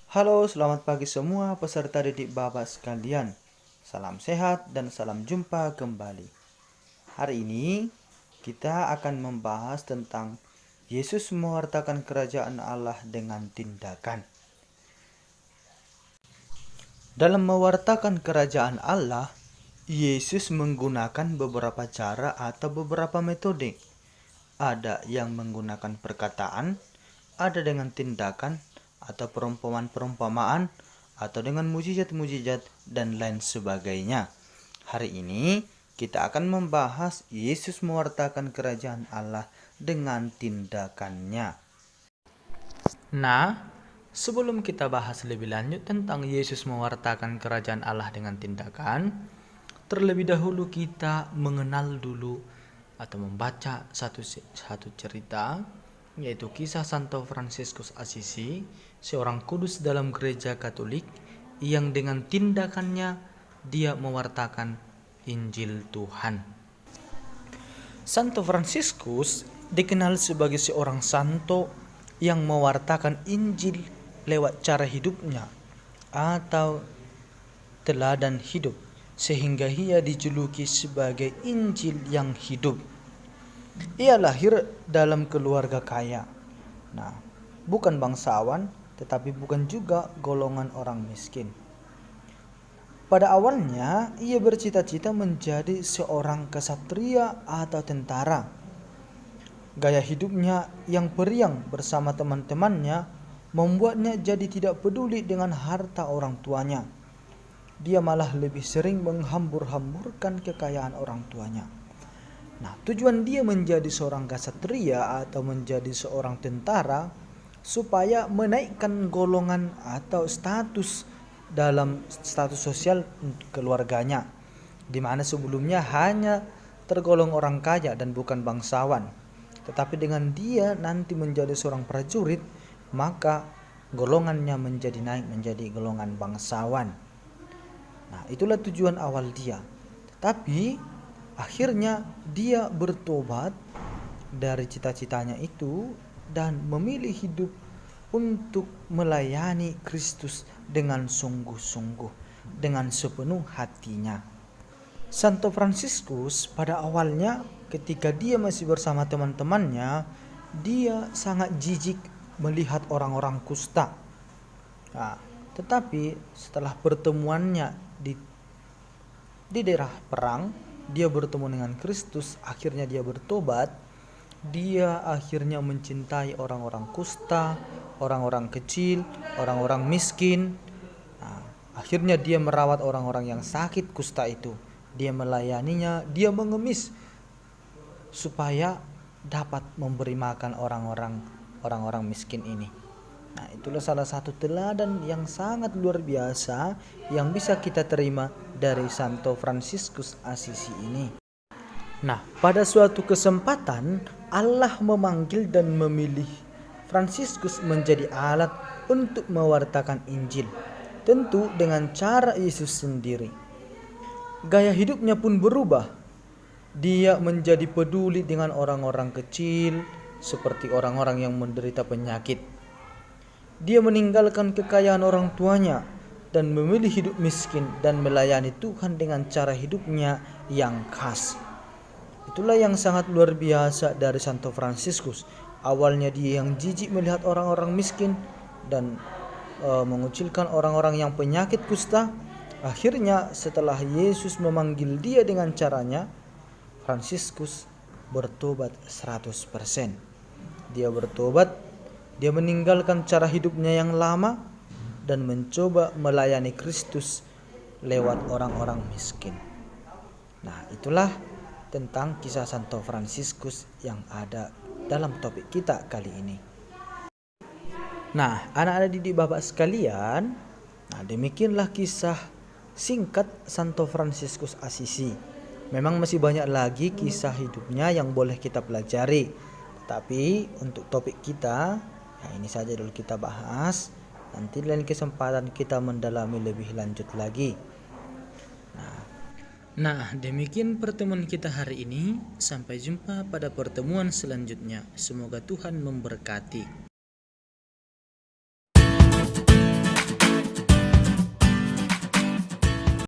Halo, selamat pagi semua peserta didik Bapak sekalian. Salam sehat dan salam jumpa kembali. Hari ini kita akan membahas tentang Yesus mewartakan kerajaan Allah dengan tindakan. Dalam mewartakan kerajaan Allah, Yesus menggunakan beberapa cara atau beberapa metode. Ada yang menggunakan perkataan, ada dengan tindakan atau perumpamaan-perumpamaan, atau dengan mujizat-mujizat dan lain sebagainya. Hari ini kita akan membahas Yesus mewartakan kerajaan Allah dengan tindakannya. Nah, sebelum kita bahas lebih lanjut tentang Yesus mewartakan kerajaan Allah dengan tindakan, terlebih dahulu kita mengenal dulu atau membaca satu cerita, yaitu kisah Santo Fransiskus Assisi, seorang kudus dalam gereja Katolik yang dengan tindakannya dia mewartakan Injil Tuhan. Santo Fransiskus dikenal sebagai seorang santo yang mewartakan Injil lewat cara hidupnya atau teladan hidup, sehingga ia dijuluki sebagai Injil yang hidup. Ia lahir dalam keluarga kaya. Nah, bukan bangsawan, tetapi bukan juga golongan orang miskin. Pada awalnya, ia bercita-cita menjadi seorang ksatria atau tentara. Gaya hidupnya yang periang bersama teman-temannya membuatnya jadi tidak peduli dengan harta orang tuanya. Dia malah lebih sering menghambur-hamburkan kekayaan orang tuanya. Nah, tujuan dia menjadi seorang ksatria atau menjadi seorang tentara supaya menaikkan golongan atau status dalam status sosial keluarganya, di mana sebelumnya hanya tergolong orang kaya dan bukan bangsawan. Tetapi dengan dia nanti menjadi seorang prajurit, maka golongannya menjadi naik menjadi golongan bangsawan. Nah, itulah tujuan awal dia. Tapi akhirnya dia bertobat dari cita-citanya itu dan memilih hidup untuk melayani Kristus dengan sungguh-sungguh, dengan sepenuh hatinya. Santo Fransiskus pada awalnya ketika dia masih bersama teman-temannya, dia sangat jijik melihat orang-orang kusta. Nah, tetapi setelah pertemuannya di daerah perang, dia bertemu dengan Kristus, akhirnya dia bertobat. Dia akhirnya mencintai orang-orang kusta, orang-orang kecil, orang-orang miskin. Nah, akhirnya dia merawat orang-orang yang sakit kusta itu. Dia melayaninya, dia mengemis supaya dapat memberi makan orang-orang miskin ini. Nah, itulah salah satu teladan yang sangat luar biasa yang bisa kita terima dari Santo Fransiskus Assisi ini. Nah, pada suatu kesempatan Allah memanggil dan memilih Fransiskus menjadi alat untuk mewartakan Injil, tentu dengan cara Yesus sendiri. Gaya hidupnya pun berubah. Dia menjadi peduli dengan orang-orang kecil, seperti orang-orang yang menderita penyakit. Dia meninggalkan kekayaan orang tuanya dan memilih hidup miskin dan melayani Tuhan dengan cara hidupnya yang khas. Itulah yang sangat luar biasa dari Santo Fransiskus. Awalnya dia yang jijik melihat orang-orang miskin dan mengucilkan orang-orang yang penyakit kusta. Akhirnya setelah Yesus memanggil dia dengan caranya, Fransiskus bertobat 100%. Dia bertobat, dia meninggalkan cara hidupnya yang lama dan mencoba melayani Kristus lewat orang-orang miskin. Nah, itulah tentang kisah Santo Fransiskus yang ada dalam topik kita kali ini. Nah, anak-anak didik Bapak sekalian, nah demikianlah kisah singkat Santo Fransiskus Assisi. Memang masih banyak lagi kisah hidupnya yang boleh kita pelajari. Tapi untuk topik kita, ya ini saja dulu kita bahas. Nanti lain kesempatan kita mendalami lebih lanjut lagi. Nah, demikian pertemuan kita hari ini. Sampai jumpa pada pertemuan selanjutnya. Semoga Tuhan memberkati.